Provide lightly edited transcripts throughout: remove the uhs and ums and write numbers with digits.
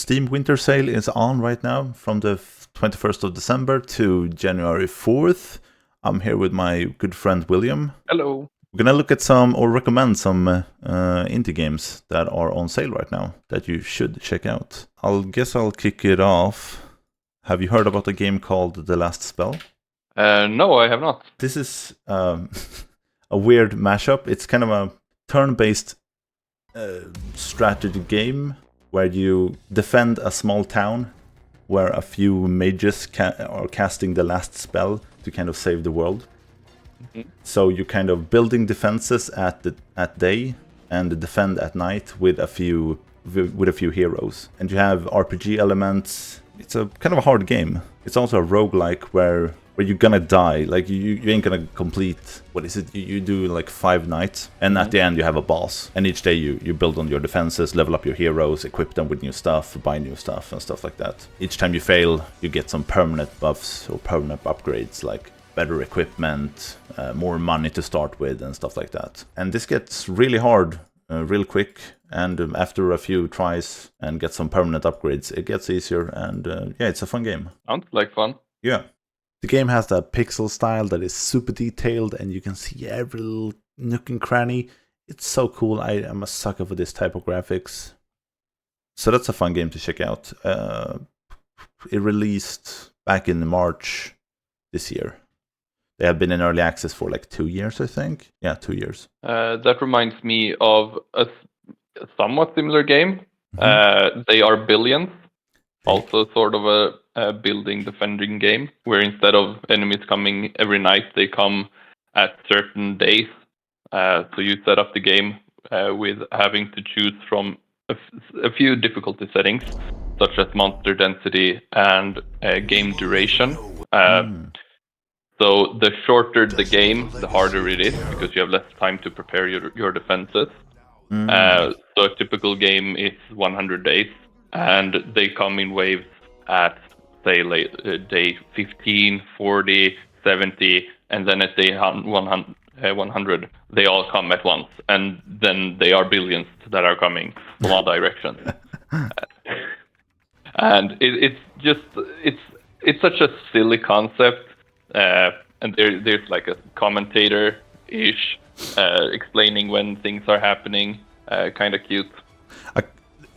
Steam Winter Sale is on right now from the 21st of December to January 4th. I'm here with my good friend William. Hello. We're going to look at some or recommend some indie games that are on sale right now that you should check out. I'll kick it off. Have you heard about a game called The Last Spell? No, I have not. This is a weird mashup. It's kind of a turn-based strategy game where you defend a small town where a few mages are casting the last spell to kind of save the world. Mm-hmm. So you kind of building defenses at day and defend at night with a few heroes. And you have RPG elements. It's a kind of a hard game. It's also a roguelike where you're gonna die. Like you ain't gonna complete, what is it? You do like 5 nights, and at the end you have a boss. And each day you build on your defenses, level up your heroes, equip them with new stuff, buy new stuff and stuff like that. Each time you fail, you get some permanent buffs or permanent upgrades, like better equipment, more money to start with and stuff like that. And this gets really hard real quick, and after a few tries and get some permanent upgrades, it gets easier, and yeah, it's a fun game. Sounds like fun. Yeah. The game has that pixel style that is super detailed, and you can see every little nook and cranny. It's so cool. I am a sucker for this type of graphics. So that's a fun game to check out. It released back in March this year. They have been in early access for like 2 years, I think. Yeah, 2 years. That reminds me of a somewhat similar game. Mm-hmm. They Are Billions. Also sort of a building defending game where instead of enemies coming every night, they come at certain days. So you set up the game with having to choose from a few difficulty settings, such as monster density and game duration. So the shorter the game, the harder it is, because you have less time to prepare your defenses. So a typical game is 100 days. And they come in waves at, say, day 15, 40, 70, and then at day 100, they all come at once. And then they are billions that are coming from all directions. And it's such a silly concept. And there's like a commentator-ish explaining when things are happening. Kind of cute.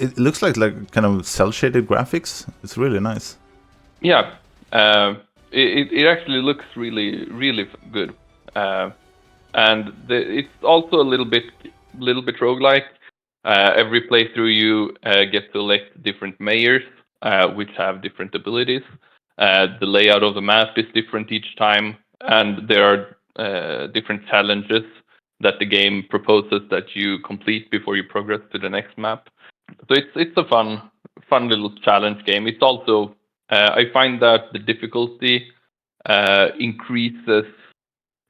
It looks like kind of cel-shaded graphics. It's really nice. Yeah, it actually looks really, really good. And it's also a little bit roguelike. Every playthrough you get to elect different mayors, which have different abilities. The layout of the map is different each time, and there are different challenges that the game proposes that you complete before you progress to the next map. So it's a fun little challenge game. It's also I find that the difficulty increases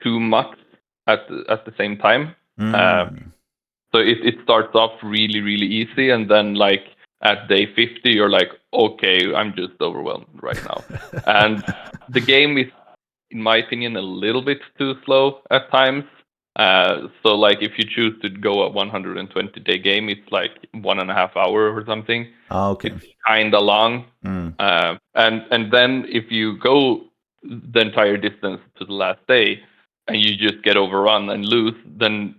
too much at the same time. So it starts off really, really easy, and then like at day 50 you're like, okay, I'm just overwhelmed right now. And the game is, in my opinion, a little bit too slow at times. So like if you choose to go a 120-day game, it's like 1.5 hours or something. Okay. It's kind of long. And then if you go the entire distance to the last day and you just get overrun and lose, then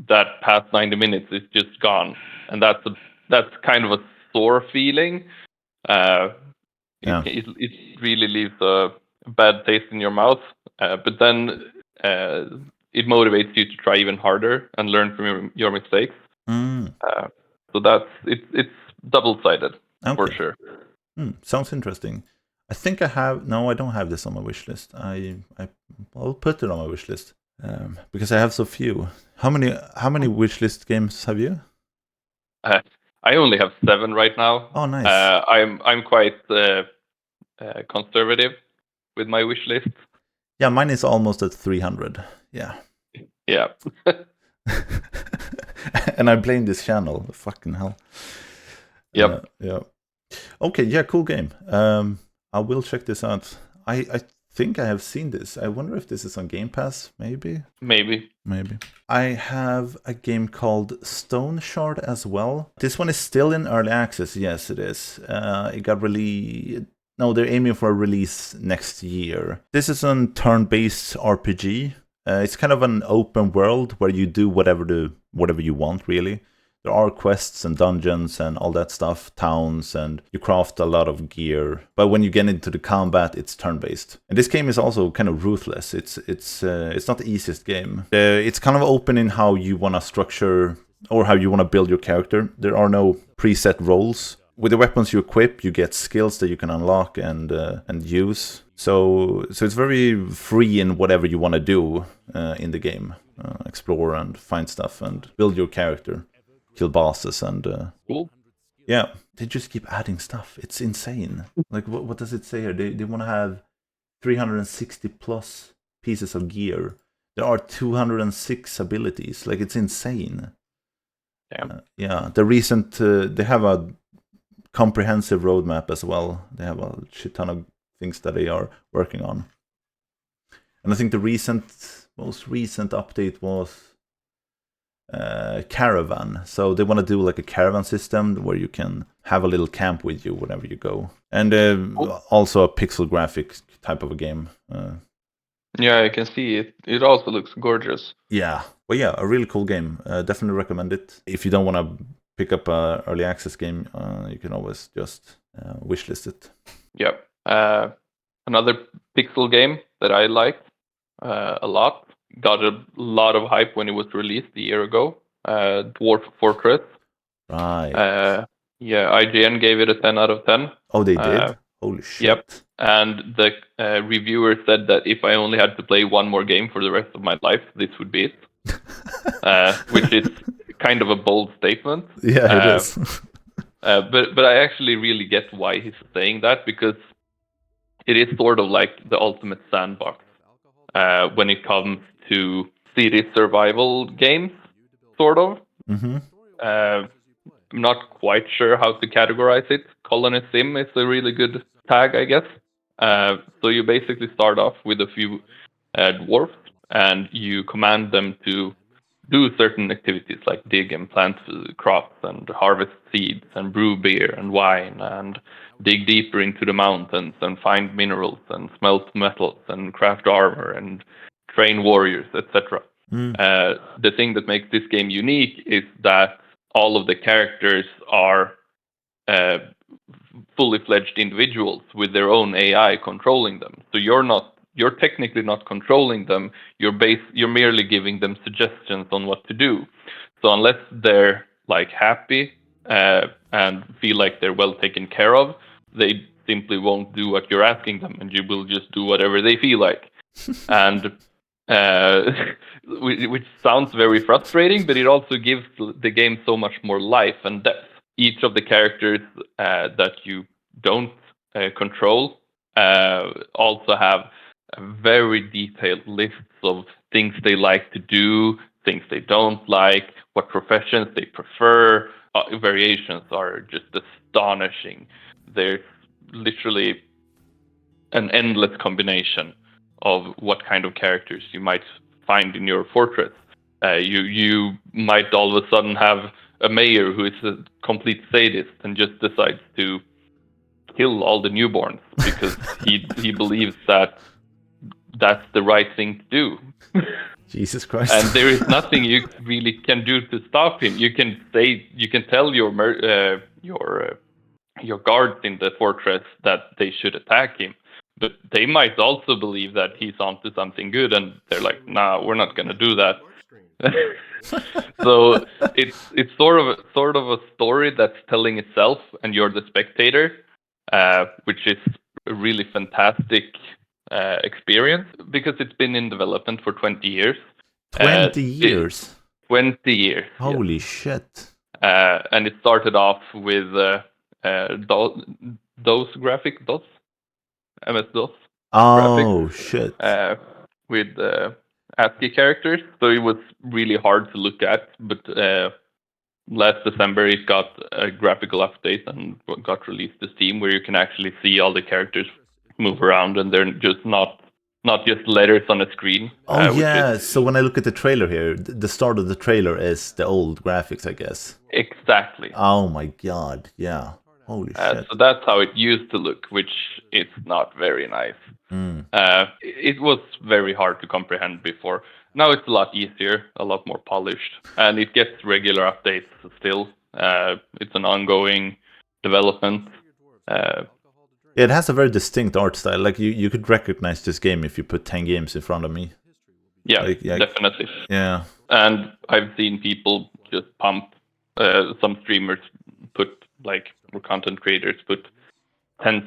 that past 90 minutes is just gone. And that's kind of a sore feeling. It really leaves a bad taste in your mouth. But then it motivates you to try even harder and learn from your mistakes. So it's double-sided, for sure. Sounds interesting. I think I don't have this on my wish list. I'll put it on my wish list because I have so few. How many wish list games have you? I only have 7 right now. Oh, nice. I'm quite conservative with my wish list. Yeah, mine is almost at 300. Yeah. Yeah. And I blame this channel. Fucking hell. Yep. Yeah. Okay. Yeah. Cool game. I will check this out. I think I have seen this. I wonder if this is on Game Pass, maybe? Maybe. I have a game called Stoneshard as well. This one is still in early access. Yes, it is. It got released. No, they're aiming for a release next year. This is a turn-based RPG. It's kind of an open world where you do whatever you want, really. There are quests and dungeons and all that stuff, towns, and you craft a lot of gear. But when you get into the combat, it's turn-based. And this game is also kind of ruthless. It's not the easiest game. It's kind of open in how you want to structure or how you want to build your character. There are no preset roles. With the weapons you equip, you get skills that you can unlock and use. So it's very free in whatever you want to do in the game. Explore and find stuff and build your character. Kill bosses and Cool. Yeah, they just keep adding stuff. It's insane. Like what does it say here? They want to have 360 plus pieces of gear. There are 206 abilities. Like, it's insane. Yeah. The recent they have a comprehensive roadmap as well. They have a shit ton of things that they are working on. And I think the most recent update was caravan. So they want to do like a caravan system where you can have a little camp with you whenever you go. And also a pixel graphic type of a game. Yeah, I can see it. It also looks gorgeous. Yeah. Well, yeah, a really cool game. Definitely recommend it. If you don't want to pick up a early access game, you can always just wishlist it. Yep. Another pixel game that I liked a lot. Got a lot of hype when it was released a year ago. Dwarf Fortress. Right. Yeah, IGN gave it a 10 out of 10. Oh, they did? Holy shit. Yep. And the reviewer said that if I only had to play one more game for the rest of my life, this would be it. Which is kind of a bold statement. Yeah, it is. But I actually really get why he's saying that, because it is sort of like the ultimate sandbox when it comes to city survival games, sort of. Mm-hmm. I'm not quite sure how to categorize it. Colony Sim is a really good tag, I guess. So you basically start off with a few dwarfs, and you command them to do certain activities like dig and plant crops and harvest seeds and brew beer and wine and dig deeper into the mountains and find minerals and smelt metals and craft armor and train warriors, etc. The thing that makes this game unique is that all of the characters are fully fledged individuals with their own AI controlling them. So you're technically not controlling them. You're merely giving them suggestions on what to do. So unless they're like happy and feel like they're well taken care of, they simply won't do what you're asking them, and you will just do whatever they feel like. And which sounds very frustrating, but it also gives the game so much more life and depth. Each of the characters that you don't control also have a very detailed lists of things they like to do, things they don't like, what professions they prefer. Variations are just astonishing. There's literally an endless combination of what kind of characters you might find in your fortress. You might all of a sudden have a mayor who is a complete sadist and just decides to kill all the newborns because he believes that that's the right thing to do. Jesus Christ! And there is nothing you really can do to stop him. You can tell your guards in the fortress that they should attack him, but they might also believe that he's onto something good, and they're like, "Nah, we're not gonna do that." So it's sort of a story that's telling itself, and you're the spectator, which is a really fantastic experience because it's been in development for 20 years. 20 years? 20 years. Holy yes. shit. And it started off with DOS graphic, DOS? MS-DOS. Oh, graphics, shit. With ASCII characters. So it was really hard to look at, but last December it got a graphical update and got released to Steam where you can actually see all the characters move around, and they're just not just letters on a screen. Oh yeah, so when I look at the trailer here, the start of the trailer is the old graphics, I guess. Exactly. Oh my god, yeah. Holy shit. So that's how it used to look, which is not very nice. It was very hard to comprehend before. Now it's a lot easier, a lot more polished, and it gets regular updates still. It's an ongoing development. It has a very distinct art style. Like you could recognize this game if you put 10 games in front of me. Yeah, like, definitely. Yeah. And I've seen people just pump, some streamers put, like, or content creators put tens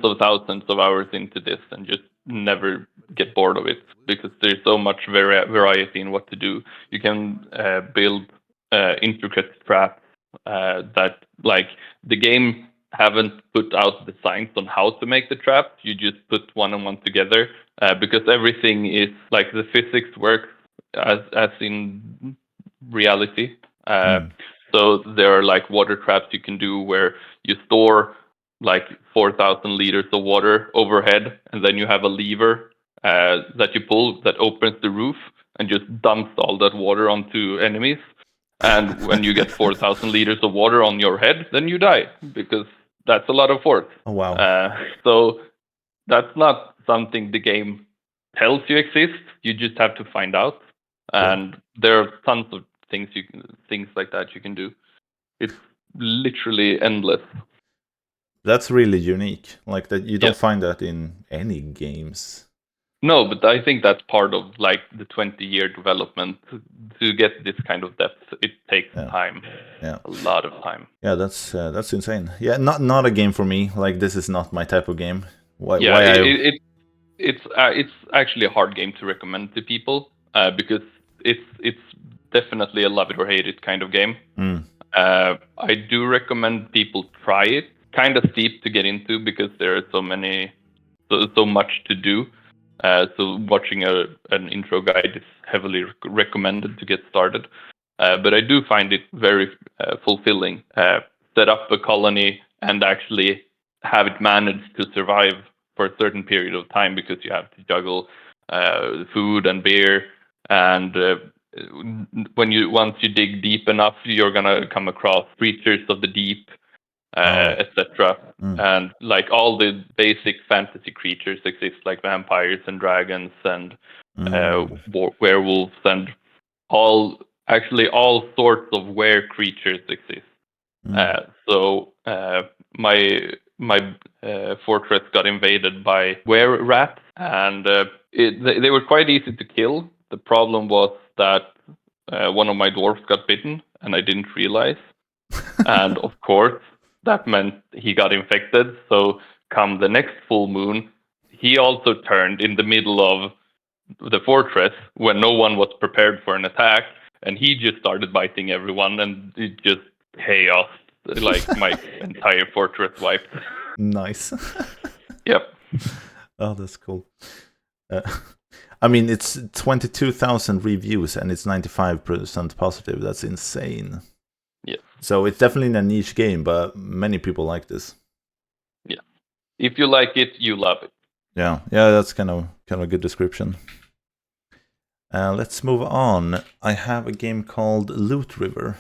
of thousands of hours into this and just never get bored of it, because there's so much variety in what to do. You can build intricate traps that, like, the game haven't put out the science on how to make the traps. You just put one and one together, because everything is like the physics works as in reality. So there are like water traps you can do where you store like 4,000 liters of water overhead, and then you have a lever that you pull that opens the roof and just dumps all that water onto enemies. And when you get 4,000 liters of water on your head, then you die, because that's a lot of force. Oh wow. So that's not something the game tells you exists. You just have to find out. And there are tons of things like that you can do. It's literally endless. That's really unique. Like that, you don't find that in any games. No, but I think that's part of like the 20-year development. To get this kind of depth, it takes time. Yeah, a lot of time. Yeah, that's insane. Yeah, not a game for me. Like this is not my type of game. It's actually a hard game to recommend to people, because it's definitely a love it or hate it kind of game. I do recommend people try it. Kind of steep to get into because there are so much to do. So watching an intro guide is heavily recommended to get started. But I do find it very fulfilling. Set up a colony and actually have it managed to survive for a certain period of time, because you have to juggle food and beer, and once you dig deep enough, you're gonna come across creatures of the deep, etc. And like all the basic fantasy creatures exist, like vampires and dragons and werewolves and all sorts of were creatures exist. So my fortress got invaded by were rats, and they were quite easy to kill. The problem was that one of my dwarfs got bitten, and I didn't realize. And of course, that meant he got infected. So come the next full moon, he also turned in the middle of the fortress when no one was prepared for an attack, and he just started biting everyone, and it just chaos. Like my entire fortress wiped. Nice. Yep. Oh, that's cool. I mean, it's 22,000 reviews and it's 95% positive. That's insane. Yeah. So it's definitely a niche game, but many people like this. Yeah. If you like it, you love it. Yeah. That's kind of a good description. Let's move on. I have a game called Loot River.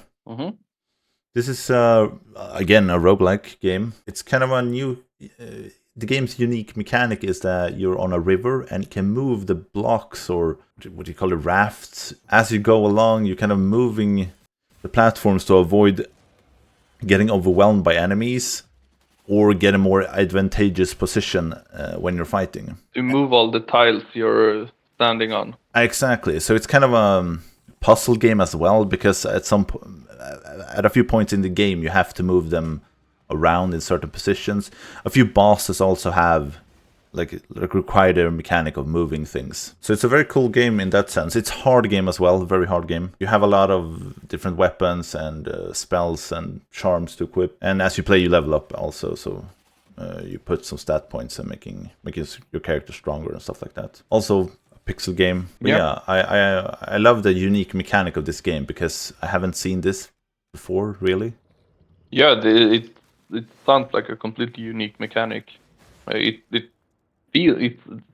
This is again a roguelike game. It's kind of a new. The game's unique mechanic is that you're on a river and can move the blocks, or what do you call it, rafts, as you go along. You're kind of moving the platforms to avoid getting overwhelmed by enemies or get a more advantageous position when you're fighting. To move all the tiles you're standing on. Exactly. So it's kind of a puzzle game as well, because at a few points in the game you have to move them around in certain positions. A few bosses also have like require their mechanic of moving things. So it's a very cool game in that sense. It's a hard game as well, very hard game. You have a lot of different weapons and spells and charms to equip. And as you play, you level up also. So you put some stat points and making your character stronger and stuff like that. Also a pixel game. But yeah, I love the unique mechanic of this game because I haven't seen this before, really. Yeah, it sounds like a completely unique mechanic. It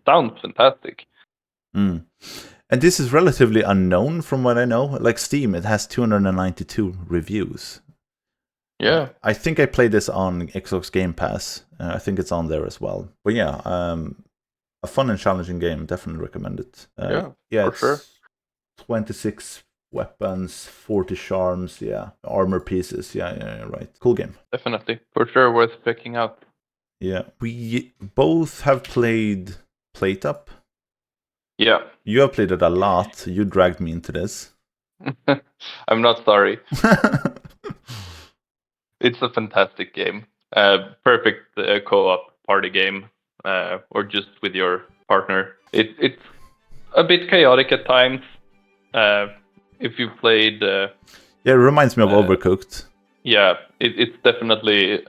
sounds fantastic. Mm. And this is relatively unknown from what I know. Like Steam, it has 292 reviews. Yeah, I think I played this on Xbox Game Pass. I think it's on there as well. But yeah, a fun and challenging game. Definitely recommend it. for it's sure. 26 weapons, 40 charms, armor pieces. Yeah, right. Cool game. Definitely, for sure, worth checking out. Yeah, we both have played PlateUp. Yeah. You have played it a lot. You dragged me into this. I'm not sorry. It's a fantastic game. Perfect co-op party game, or just with your partner. It's a bit chaotic at times. If you've played, yeah, it reminds me of Overcooked. Yeah, it's definitely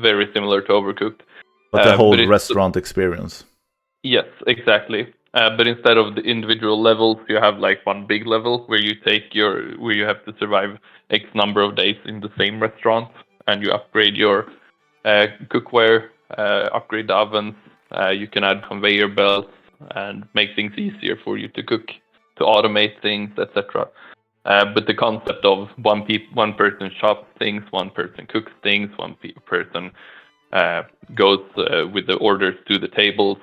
very similar to Overcooked. But the whole restaurant experience. Yes, exactly. But instead of the individual levels, you have like one big level where you where you have to survive X number of days in the same restaurant, and you upgrade your cookware, upgrade the ovens. You can add conveyor belts and make things easier for you to cook, to automate things, etc. But the concept of one person chops things, one person cooks things, one person goes with the orders to the tables.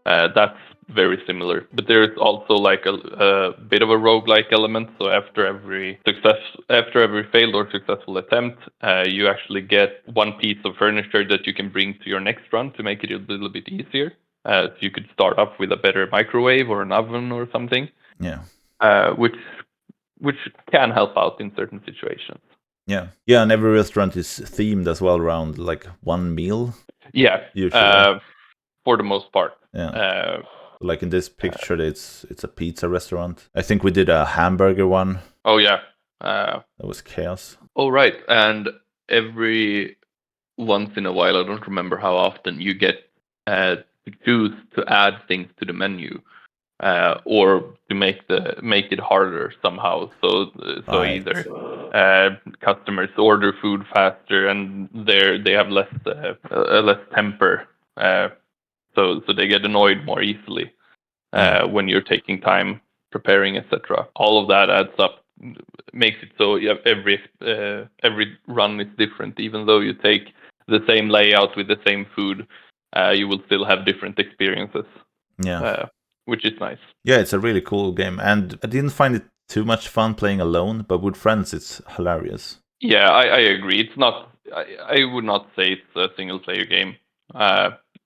That's very similar. But there's also like a bit of a roguelike element. So after every failed or successful attempt, you actually get one piece of furniture that you can bring to your next run to make it a little bit easier. So you could start off with a better microwave or an oven or something. Yeah. Which can help out in certain situations. Yeah, and every restaurant is themed as well around like one meal. Yeah, usually. For the most part. Yeah. Like in this picture, it's a pizza restaurant. I think we did a hamburger one. Oh yeah. That was chaos. Oh right, and every once in a while, I don't remember how often, you get to choose to add things to the menu. Or to make it harder somehow. So Right. either customers order food faster and they have less temper, so they get annoyed more easily when you're taking time preparing, etc. All of that adds up, makes it so you have every run is different. Even though you take the same layout with the same food, you will still have different experiences. Yeah. Which is nice. Yeah, it's a really cool game, and I didn't find it too much fun playing alone, but with friends, it's hilarious. Yeah, I agree. It's not. I would not say it's a single player game.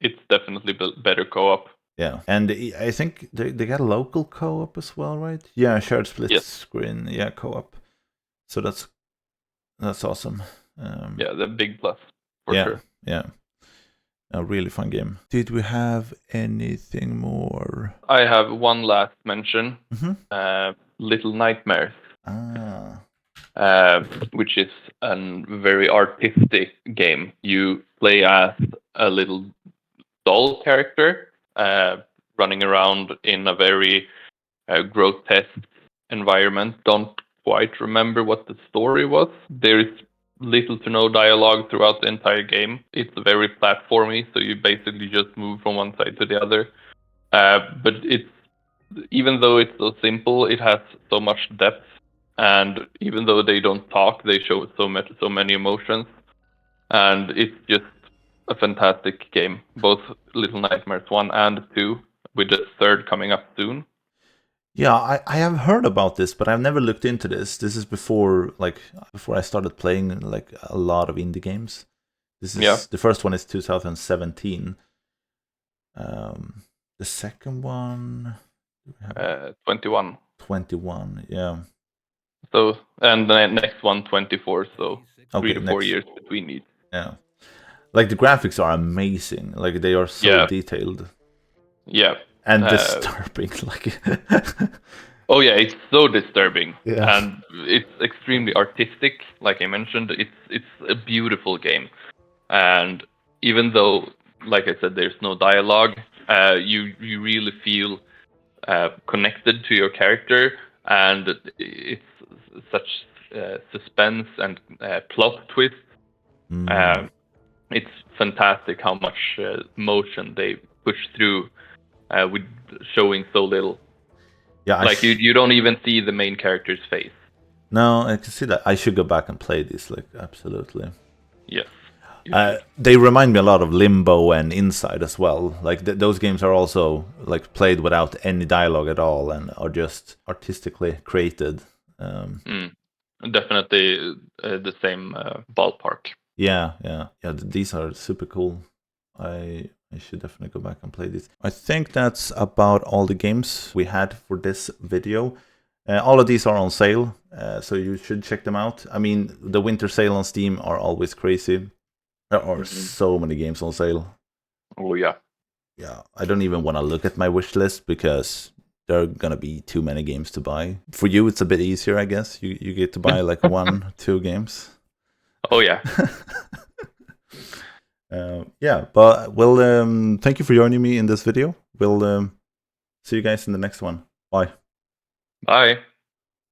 It's definitely better co-op. Yeah, and I think they got a local co-op as well, right? Yeah, shared split screen. Yeah, co-op. So that's awesome. Yeah, the big plus for sure. Yeah. A really fun game. Did we have anything more? I have one last mention. Little Nightmares. Which is a very artistic game. You play as a little doll character running around in a very grotesque environment. Don't quite remember what the story was. There is little to no dialogue throughout the entire game. It's very platformy, so you basically just move from one side to the other. But even though it's so simple, it has so much depth. And even though they don't talk, they show so many emotions. And it's just a fantastic game. Both Little Nightmares 1 and 2, with the third coming up soon. Yeah, I have heard about this, but I've never looked into this. This is before I started playing like a lot of indie games. This is the first one is 2017. The second one 21. 21, yeah. So and the next one 24, so 3 to 4 years between each. Yeah. Like the graphics are amazing. Like they are so detailed. Yeah. And disturbing. Like oh yeah, it's so disturbing. Yeah. And it's extremely artistic. Like I mentioned, it's a beautiful game. And even though, like I said, there's no dialogue, you really feel connected to your character, and it's such suspense and plot twist. It's fantastic how much motion they push through with showing so little. Yeah, Like you don't even see the main character's face. No, I can see that. I should go back and play this, like, absolutely. Yes. They remind me a lot of Limbo and Inside as well. Like, those games are also, like, played without any dialogue at all and are just artistically created. Definitely the same ballpark. Yeah. These are super cool. I should definitely go back and play these. I think that's about all the games we had for this video. All of these are on sale, so you should check them out. I mean, the winter sale on Steam are always crazy. There are so many games on sale. Oh, yeah. Yeah, I don't even want to look at my wish list because there are going to be too many games to buy. For you, it's a bit easier, I guess. You get to buy like 1-2 games. Oh, yeah. Yeah, but well, thank you for joining me in this video. We'll see you guys in the next one. Bye. Bye.